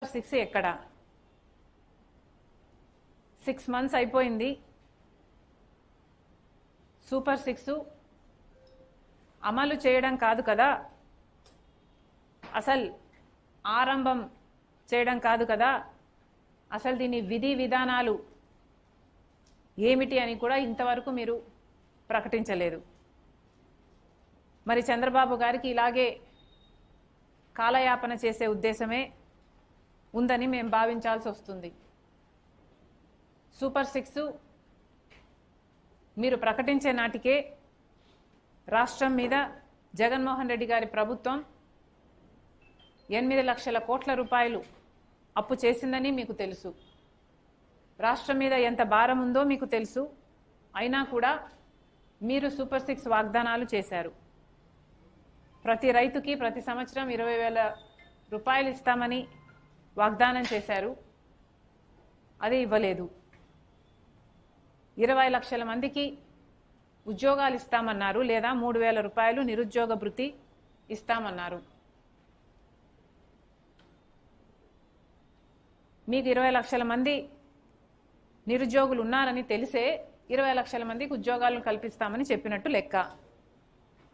6 ఎక్కడ 6 months అయిపోయింది. Super 6 అమలు చేయడం కాదు కదా, అసలు ఆరంభం చేయడం కాదు కదా, అసలు దీని విధి విధానాలు ఏమిటి అని కూడా ఇంతవరకు మీరు ప్రకటించలేదు. మరి చంద్రబాబు గారికి ఇలాగే కాలయాపన చేసే ఉద్దేశమే ఉందని మేము భావించాల్సి వస్తుంది. సూపర్ 6 మీరు ప్రకటించే నాటికే రాష్ట్రం మీద జగన్మోహన్ రెడ్డి గారి ప్రభుత్వం 8 లక్షల కోట్ల రూపాయలు అప్పు చేసిందని మీకు తెలుసు. రాష్ట్రం మీద ఎంత భారం ఉందో మీకు తెలుసు. అయినా కూడా మీరు సూపర్ 6 వాగ్దానాలు చేశారు. ప్రతి రైతుకి ప్రతి సంవత్సరం 20,000 రూపాయలు ఇస్తామని వాగ్దానం చేశారు. అది ఇవ్వలేదు. 20 లక్షల మందికి ఉద్యోగాలు ఇస్తామన్నారు, లేదా 3,000 రూపాయలు నిరుద్యోగ భృతి ఇస్తామన్నారు. మీకు 20 లక్షల మంది నిరుద్యోగులు ఉన్నారని తెలిసే 20 లక్షల మందికి ఉద్యోగాలను కల్పిస్తామని చెప్పినట్టు లెక్క.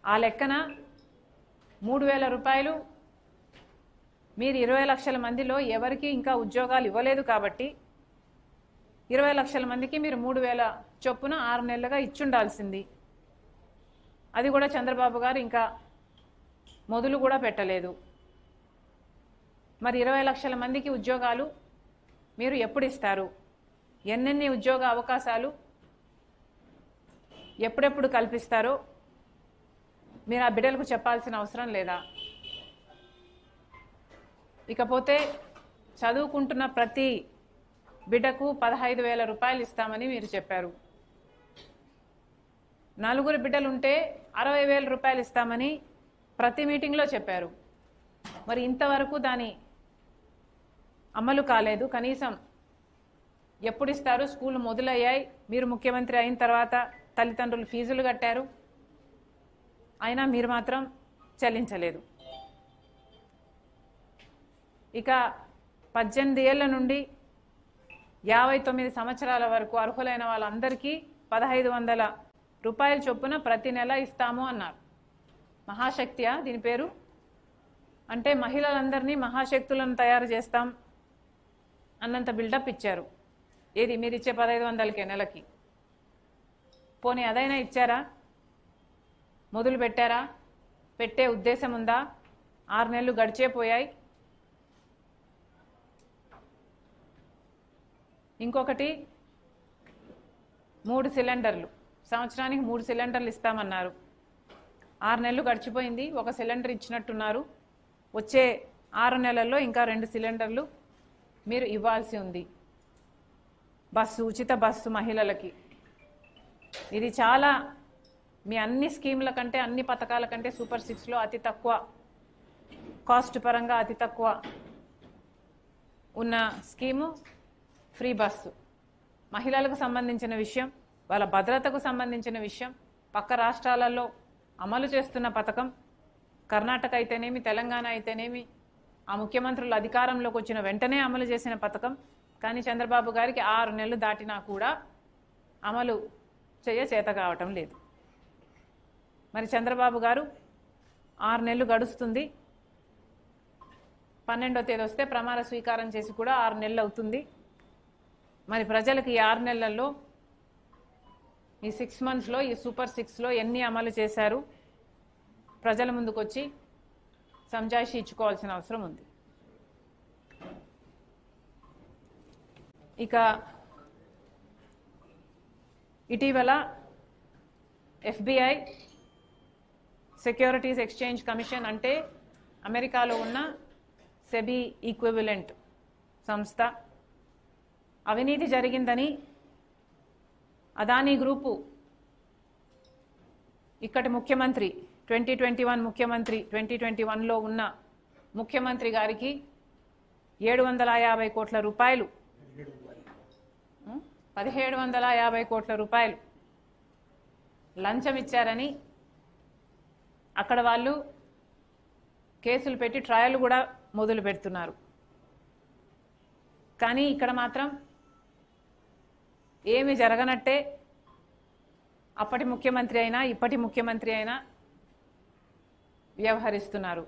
ఆ లెక్కన 3,000 రూపాయలు మీరు 20 లక్షల మందిలో ఎవరికి ఇంకా ఉద్యోగాలు ఇవ్వలేదు కాబట్టి 20 లక్షల మందికి మీరు 3,000 చొప్పున 6 నెలలుగా ఇచ్చుండాల్సింది. అది కూడా చంద్రబాబు గారు ఇంకా మొదలు కూడా పెట్టలేదు. మరి 20 లక్షల మందికి ఉద్యోగాలు మీరు ఎప్పుడు ఇస్తారు? ఎన్నెన్ని ఉద్యోగ అవకాశాలు ఎప్పుడెప్పుడు కల్పిస్తారో మీరు ఆ బిడ్డలకు చెప్పాల్సిన అవసరం లేదా? ఇకపోతే చదువుకుంటున్న ప్రతి బిడ్డకు 15,000 రూపాయలు ఇస్తామని మీరు చెప్పారు. 4 బిడ్డలుంటే 60,000 రూపాయలు ఇస్తామని ప్రతి మీటింగ్లో చెప్పారు. మరి ఇంతవరకు దాని అమలు కాలేదు. కనీసం ఎప్పుడు ఇస్తారు? స్కూల్ మొదలయ్యాయి, మీరు ముఖ్యమంత్రి అయిన తర్వాత తల్లిదండ్రులు ఫీజులు కట్టారు, అయినా మీరు మాత్రం చెల్లించలేదు. ఇక 18 ఏళ్ల నుండి 59 సంవత్సరాల వరకు అర్హులైన వాళ్ళందరికీ 1,500 రూపాయల చొప్పున ప్రతి నెల ఇస్తాము అన్నారు. మహాశక్తియా దీని పేరు? అంటే మహిళలందరినీ మహాశక్తులను తయారు చేస్తాం అన్నంత బిల్డప్ ఇచ్చారు. ఏది మీరు ఇచ్చే 1,500కే నెలకి? పోనీ అదైనా ఇచ్చారా? మొదలు పెట్టారా? పెట్టే ఉద్దేశం ఉందా? 6 నెలలు గడిచేపోయాయి. ఇంకొకటి 3 సిలిండర్లు, సంవత్సరానికి 3 సిలిండర్లు ఇస్తామన్నారు. 6 నెలలు గడిచిపోయింది, 1 సిలిండర్ ఇచ్చినట్టున్నారు. వచ్చే 6 నెలల్లో ఇంకా 2 సిలిండర్లు మీరు ఇవ్వాల్సి ఉంది. బస్సు, ఉచిత బస్సు మహిళలకి. ఇది చాలా మీ అన్ని స్కీముల కంటే, అన్ని పథకాల కంటే సూపర్ 6లో అతి తక్కువ కాస్ట్ పరంగా అతి తక్కువ ఉన్న స్కీము ఫ్రీ బస్సు. మహిళలకు సంబంధించిన విషయం, వాళ్ళ భద్రతకు సంబంధించిన విషయం, పక్క రాష్ట్రాలలో అమలు చేస్తున్న పథకం. కర్ణాటక అయితేనేమి, తెలంగాణ అయితేనేమి ఆ ముఖ్యమంత్రులు అధికారంలోకి వచ్చిన వెంటనే అమలు చేసిన పథకం. కానీ చంద్రబాబు గారికి 6 నెలలు దాటినా కూడా అమలు చేత కావటం లేదు. మరి చంద్రబాబు గారు 6 నెలలు గడుస్తుంది, 12వ తేదీ వస్తే ప్రమాణ స్వీకారం చేసి కూడా 6 నెలలు అవుతుంది. మరి ప్రజలకు ఈ 6 నెలల్లో, ఈ 6 monthsలో, ఈ సూపర్ 6లో ఎన్ని అమలు చేశారు? ప్రజల ముందుకు వచ్చి సంజాయిషి ఇచ్చుకోవాల్సిన అవసరం ఉంది. ఇక ఇటీవల FBI, సెక్యూరిటీస్ ఎక్స్చేంజ్ కమిషన్, అంటే అమెరికాలో ఉన్న సెబీ ఈక్వివలెంట్ సంస్థ, అవినీతి జరిగిందని అదానీ గ్రూపు ఇక్కడి ముఖ్యమంత్రి 2021 ముఖ్యమంత్రి 2021లో ఉన్న ముఖ్యమంత్రి గారికి 750 కోట్ల రూపాయలు 1750 కోట్ల రూపాయలు లంచం ఇచ్చారని అక్కడ వాళ్ళు కేసులు పెట్టి ట్రయల్ కూడా మొదలు పెడుతున్నారు. కానీ ఇక్కడ మాత్రం ఏమి జరగనట్టే అప్పటి ముఖ్యమంత్రి అయినా ఇప్పటి ముఖ్యమంత్రి అయినా వ్యవహరిస్తున్నారు.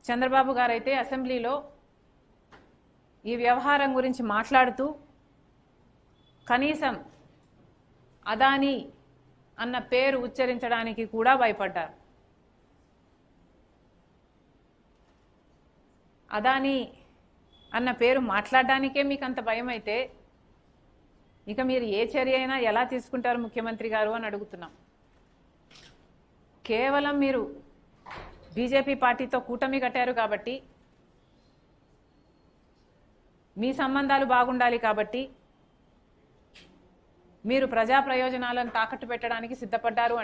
చంద్రబాబు గారైతే అసెంబ్లీలో ఈ వ్యవహారం గురించి మాట్లాడుతూ కనీసం అదానీ అన్న పేరు ఉచ్చరించడానికి కూడా భయపడ్డారు. అదానీ అన్న పేరు మాట్లాడడానికే మీకు అంత భయం అయితే ఇక మీరు ఏ చర్య అయినా ఎలా తీసుకుంటారు ముఖ్యమంత్రి గారు అని అడుగుతున్నాం. కేవలం మీరు బీజేపీ పార్టీతో కూటమి కట్టారు కాబట్టి, మీ సంబంధాలు బాగుండాలి కాబట్టి మీరు ప్రజా ప్రయోజనాలను తాకట్టు పెట్టడానికి సిద్ధపడ్డారు.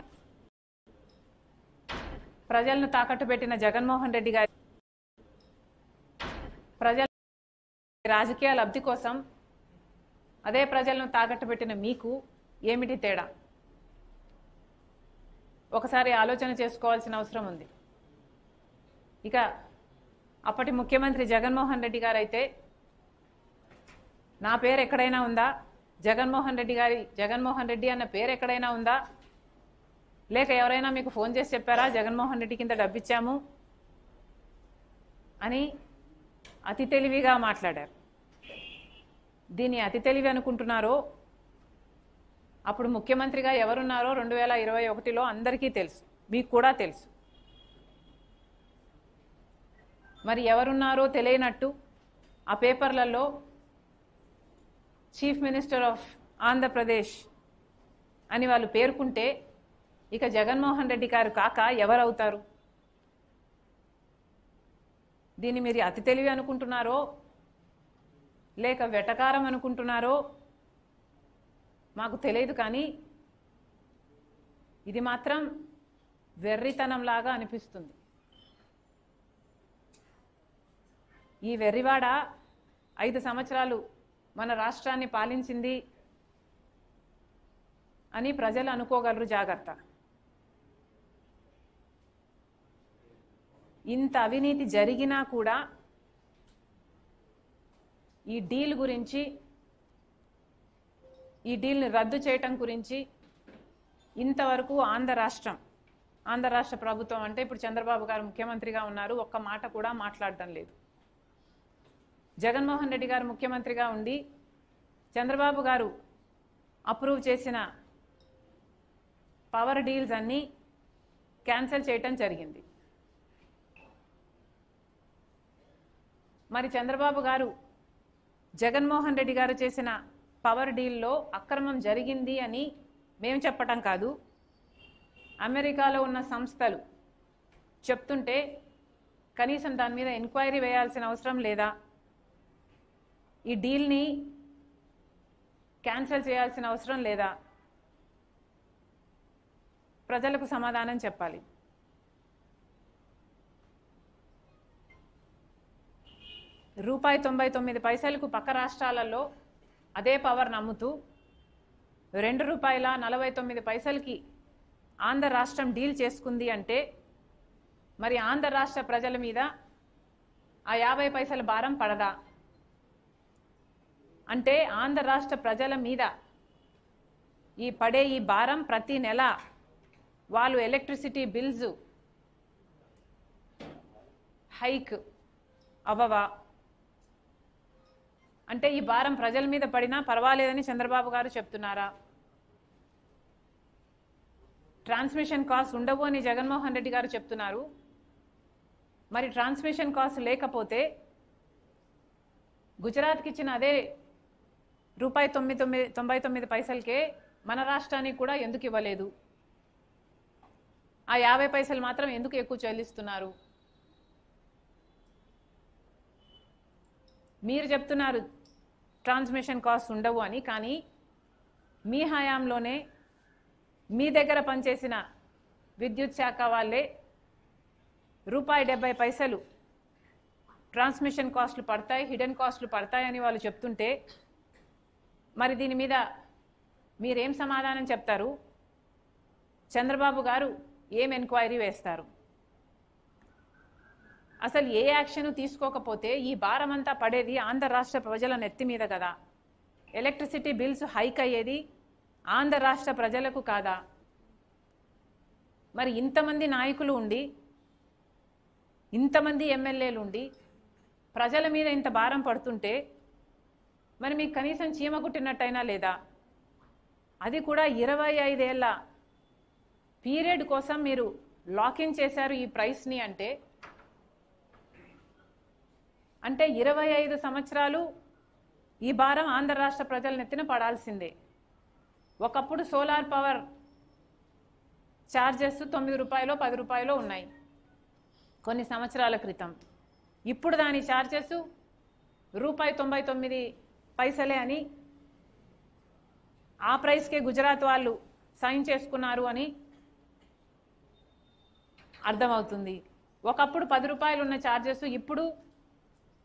ప్రజలను తాకట్టు పెట్టిన జగన్మోహన్ రెడ్డి గారి ప్రజల రాజకీయ లబ్ధి కోసం అదే ప్రజలను తాకట్టు పెట్టిన మీకు ఏమిటి తేడా? ఒకసారి ఆలోచన చేసుకోవాల్సిన అవసరం ఉంది. ఇక అప్పటి ముఖ్యమంత్రి జగన్మోహన్ రెడ్డి గారు అయితే నా పేరు ఎక్కడైనా ఉందా, జగన్మోహన్ రెడ్డి అన్న పేరు ఎక్కడైనా ఉందా, లేక ఎవరైనా మీకు ఫోన్ చేసి చెప్పారా జగన్మోహన్ రెడ్డి కింద డబ్బిచ్చాము అని అతి తెలివిగా మాట్లాడారు. దీన్ని అతి తెలివి అనుకుంటున్నారో అప్పుడు ముఖ్యమంత్రిగా ఎవరున్నారో 2021లో అందరికీ తెలుసు, మీకు కూడా తెలుసు. మరి ఎవరున్నారో తెలియనట్టు ఆ పేపర్లలో చీఫ్ మినిస్టర్ ఆఫ్ ఆంధ్రప్రదేశ్ అని వాళ్ళు పేర్కొంటే ఇక జగన్మోహన్ రెడ్డి గారు కాక ఎవరవుతారు? దీన్ని మీరు అతి తెలివి అనుకుంటున్నారో లేక వెటకారం అనుకుంటున్నారో మాకు తెలియదు, కానీ ఇది మాత్రం వెర్రితనంలాగా అనిపిస్తుంది. ఈ వెర్రివాడ 5 సంవత్సరాలు మన రాష్ట్రాన్ని పాలించింది అని ప్రజలు అనుకోగలరు. జాగ్రత్త. ఇంత అవినీతి జరిగినా కూడా ఈ డీల్ గురించి, ఈ డీల్ని రద్దు చేయటం గురించి ఇంతవరకు ఆంధ్ర రాష్ట్ర ప్రభుత్వం అంటే ఇప్పుడు చంద్రబాబు గారు ముఖ్యమంత్రిగా ఉన్నారు, ఒక్క మాట కూడా మాట్లాడడం లేదు. జగన్మోహన్ రెడ్డి గారు ముఖ్యమంత్రిగా ఉండి చంద్రబాబు గారు అప్రూవ్ చేసిన పవర్ డీల్స్ అన్నీ క్యాన్సిల్ చేయటం జరిగింది. మరి చంద్రబాబు గారు జగన్మోహన్ రెడ్డి గారు చేసిన పవర్ డీల్లో అక్రమం జరిగింది అని మేము చెప్పటం కాదు, అమెరికాలో ఉన్న సంస్థలు చెప్తుంటే కనీసం దాని మీద ఎంక్వైరీ వేయాల్సిన అవసరం లేదా? ఈ డీల్ని క్యాన్సిల్ చేయాల్సిన అవసరం లేదా? ప్రజలకు సమాధానం చెప్పాలి. ₹99 పక్క రాష్ట్రాలలో అదే పవర్ నమ్ముతూ ₹2.49 ఆంధ్ర రాష్ట్రం డీల్ చేసుకుంది అంటే మరి ఆంధ్ర రాష్ట్ర ప్రజల మీద ఆ 50 పైసల భారం పడదా? అంటే ఆంధ్ర రాష్ట్ర ప్రజల మీద ఈ భారం ప్రతి నెల వాళ్ళు ఎలక్ట్రిసిటీ బిల్స్ హైక్ అవ్వవా? అంటే ఈ భారం ప్రజల మీద పడినా పర్వాలేదని చంద్రబాబు గారు చెప్తున్నారా? ట్రాన్స్మిషన్ కాస్ట్ ఉండవు అని జగన్మోహన్ రెడ్డి గారు చెప్తున్నారు. మరి ట్రాన్స్మిషన్ కాస్ట్ లేకపోతే గుజరాత్కి ఇచ్చిన అదే ₹99 మన రాష్ట్రానికి కూడా ఎందుకు ఇవ్వలేదు? ఆ 50 పైసలు మాత్రం ఎందుకు ఎక్కువ చెల్లిస్తున్నారు? మీరు చెప్తున్నారు ట్రాన్స్మిషన్ కాస్ట్ ఉండవు అని, కానీ మీ హయాంలోనే మీ దగ్గర పనిచేసిన విద్యుత్ శాఖ వాళ్ళే ₹70 ట్రాన్స్మిషన్ కాస్ట్లు పడతాయి, హిడెన్ కాస్ట్లు పడతాయని వాళ్ళు చెప్తుంటే మరి దీని మీద మీరేం సమాధానం చెప్తారు? చంద్రబాబు గారు ఏం ఎంక్వైరీ వేస్తారు? అసలు ఏ యాక్షన్ తీసుకోకపోతే ఈ భారం అంతా పడేది ఆంధ్ర రాష్ట్ర ప్రజల నెత్తి మీద కదా. ఎలక్ట్రిసిటీ బిల్స్ హైక్ అయ్యేది ఆంధ్ర రాష్ట్ర ప్రజలకు కాదా? మరి ఇంతమంది నాయకులు ఉండి, ఇంతమంది ఎమ్మెల్యేలు ఉండి ప్రజల మీద ఇంత భారం పడుతుంటే మరి మీకు కనీసం చీమ కుట్టినట్టయినా లేదా? అది కూడా 25 ఏళ్ల పీరియడ్ కోసం మీరు లాకిన్ చేశారు ఈ ప్రైస్ని. అంటే 25 సంవత్సరాలు ఈ భారం ఆంధ్ర రాష్ట్ర ప్రజల నెత్తిన పడాల్సిందే. ఒకప్పుడు సోలార్ పవర్ ఛార్జెస్ 9 రూపాయలు 10 రూపాయలు ఉన్నాయి కొన్ని సంవత్సరాల క్రితం. ఇప్పుడు దాని ఛార్జెస్ ₹1.99 అని ఆ ప్రైస్కే గుజరాత్ వాళ్ళు సైన్ చేసుకున్నారు అని అర్థమవుతుంది. ఒకప్పుడు 10 రూపాయలు ఉన్న ఛార్జెస్ ఇప్పుడు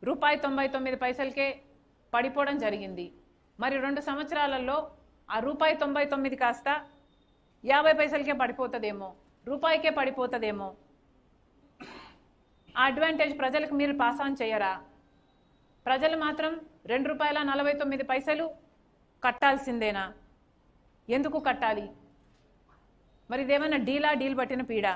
₹1.99కే పడిపోవడం జరిగింది. మరి 2 సంవత్సరాలలో ఆ ₹1.99 కాస్త 50 పైసలకే పడిపోతుందేమో, రూపాయికే పడిపోతుందేమో. ఆ అడ్వాంటేజ్ ప్రజలకు మీరు పాస్ ఆన్ చేయరా? ప్రజలు మాత్రం ₹2.49 కట్టాల్సిందేనా? ఎందుకు కట్టాలి? మరి ఇదేమన్నా డీల్ పట్టిన పీడ?